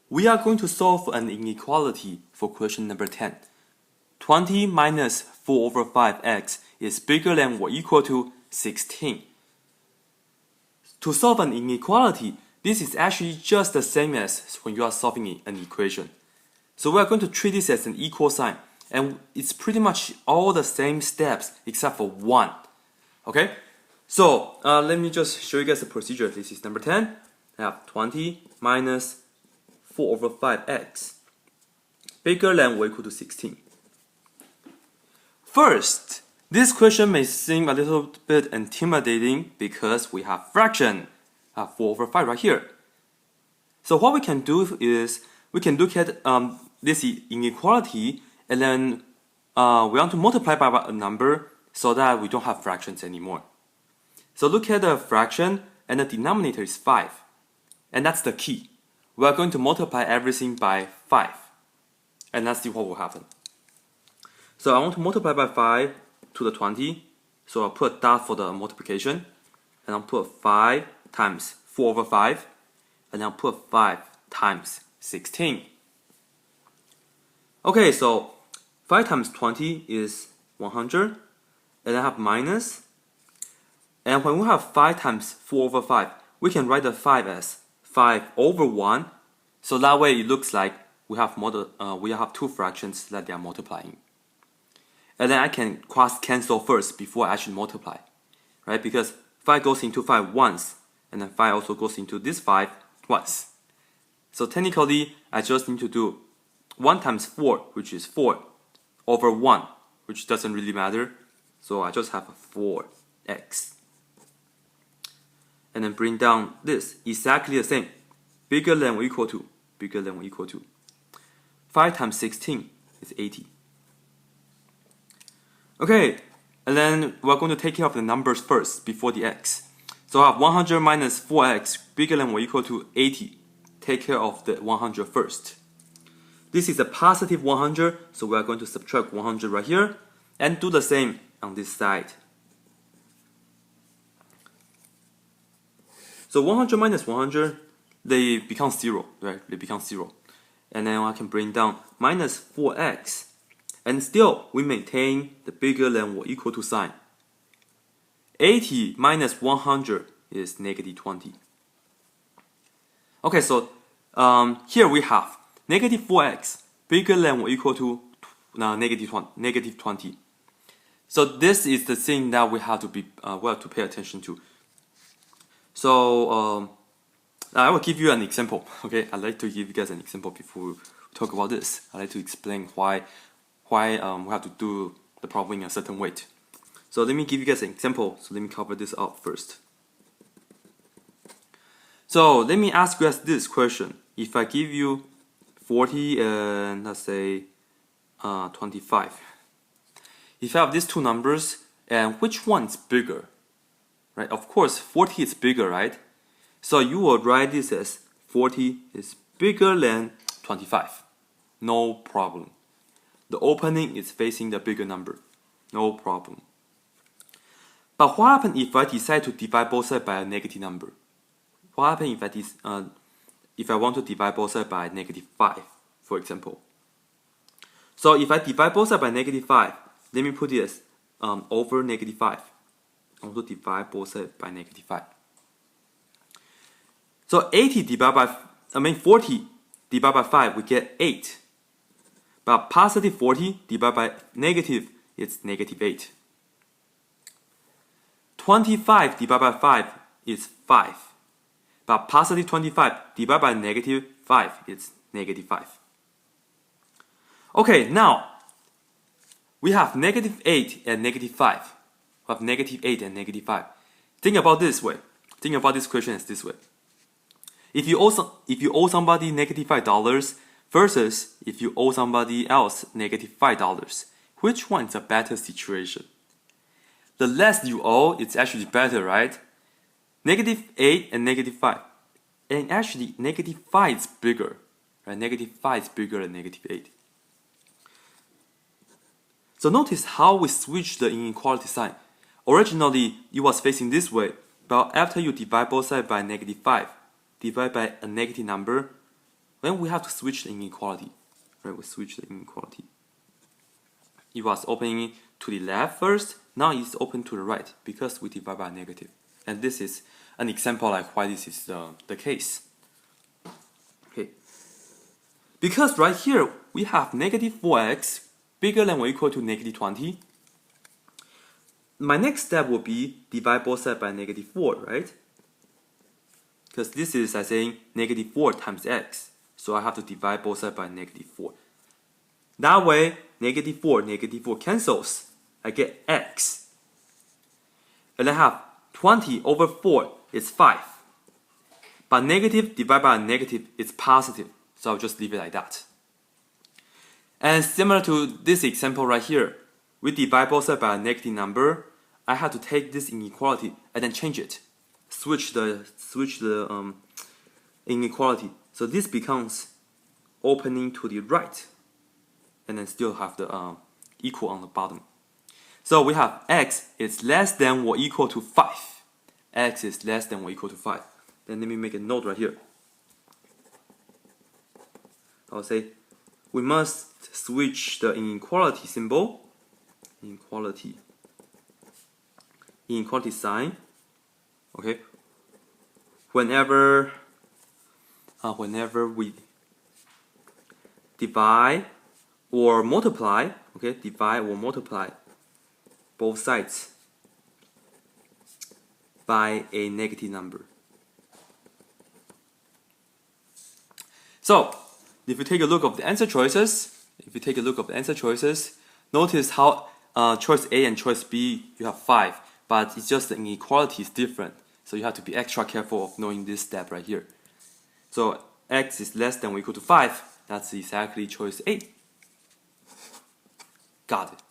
we are going to solve an inequality for question number 10. 20 minus 4 over 5x is bigger than or equal to 16. To solve an inequality, this is actually just the same as when you are solving an equation. So we are going to treat this as an equal sign, and it's pretty much all the same steps except for one. Okay? So let me just show you guys the procedure. This is number 10. I have 20 minus 4 over 5x bigger than or equal to 16. First, this question may seem a little bit intimidating because we have fraction, 4 over 5 right here. So what we can do is we can look at this inequality, and then we want to multiply by a number so that we don't have fractions anymore. So look at the fraction, and the denominator is 5. And that's the key. We are going to multiply everything by 5. And let's see what will happen. So I want to multiply by 5 to the 20. So I'll put a dot for the multiplication. And I'll put 5 times 4 over 5. And I'll put 5 times 16. Okay, so 5 times 20 is 100. And I have minus. And when we have 5 times 4 over 5, we can write the 5 as 5 over 1. So that way it looks like we have two fractions that they are multiplying. And then I can cross cancel first before I actually multiply, right? Because 5 goes into 5 once, and then 5 also goes into this 5 once. So technically, I just need to do 1 times 4, which is 4, over 1, which doesn't really matter. So I just have a 4x. And then bring down this, exactly the same, bigger than or equal to, bigger than or equal to. 5 times 16 is 80. Okay, and then we're going to take care of the numbers first before the x. So I have 100 minus 4x bigger than or equal to 80. Take care of the 100 first. This is a positive 100, so we are going to subtract 100 right here and do the same on this side. So 100 minus 100, they become 0, right? They become 0. And then I can bring down minus 4x. And still, we maintain the bigger than or equal to sign. 80 minus 100 is negative 20. Okay, so here we have negative 4x bigger than or equal to negative 20. So this is the thing that we have to pay attention to. So I will give you an example. Okay, I'd like to give you guys an example before we talk about this. I'd like to explain why we have to do the problem in a certain way. So let me give you guys an example. So let me cover this up first. So let me ask you guys this question. If I give you 40 and let's say 25. If I have these two numbers, and which one's bigger? Right? Of course, 40 is bigger, right? So you will write this as 40 is bigger than 25. No problem. The opening is facing the bigger number. No problem. But what happens if I decide to divide both sides by a negative number? What happens if I want to divide both sides by negative 5, for example? So if I divide both sides by negative 5, let me put it as over negative 5. I want to divide both sides by negative 5. So 40 divided by 5, we get 8. But positive 40 divided by negative, it's negative 8. 25 divided by 5 is 5. But positive 25 divided by negative 5 is negative 5. Okay, now we have negative 8 and negative 5. We have negative 8 and negative 5. Think about this way. Think about this question as this way. If you owe somebody negative $5 versus if you owe somebody else negative $5, which one is a better situation? The less you owe, it's actually better, right? Negative 8 and negative 5. And actually, negative 5 is bigger. Right? Negative 5 is bigger than negative 8. So notice how we switch the inequality sign. Originally, it was facing this way, but after you divide both sides by negative 5, divide by a negative number, then we have to switch the inequality. Right, we switch the inequality. It was opening to the left first, now it's open to the right because we divide by negative. And this is an example like why this is the case. Okay. Because right here we have negative 4x bigger than or equal to negative 20. My next step will be divide both sides by negative 4, right? Because this is like saying negative 4 times x. So I have to divide both sides by negative 4. That way, negative 4 cancels. I get x. And I have 20 over 4 is 5. But negative divided by negative is positive. So I'll just leave it like that. And similar to this example right here, we divide both sides by a negative number. I have to take this inequality and then change it. Switch the inequality. So this becomes opening to the right. And then still have the equal on the bottom. So we have x is less than or equal to 5. X is less than or equal to 5. Then let me make a note right here. I'll say we must switch the inequality symbol, inequality sign, okay, whenever we divide or multiply, okay, divide or multiply both sides by a negative number. So, if you take a look at the answer choices, notice how choice A and choice B, you have 5, but it's just the inequality is different. So you have to be extra careful of knowing this step right here. So x is less than or equal to 5, that's exactly choice A. Got it.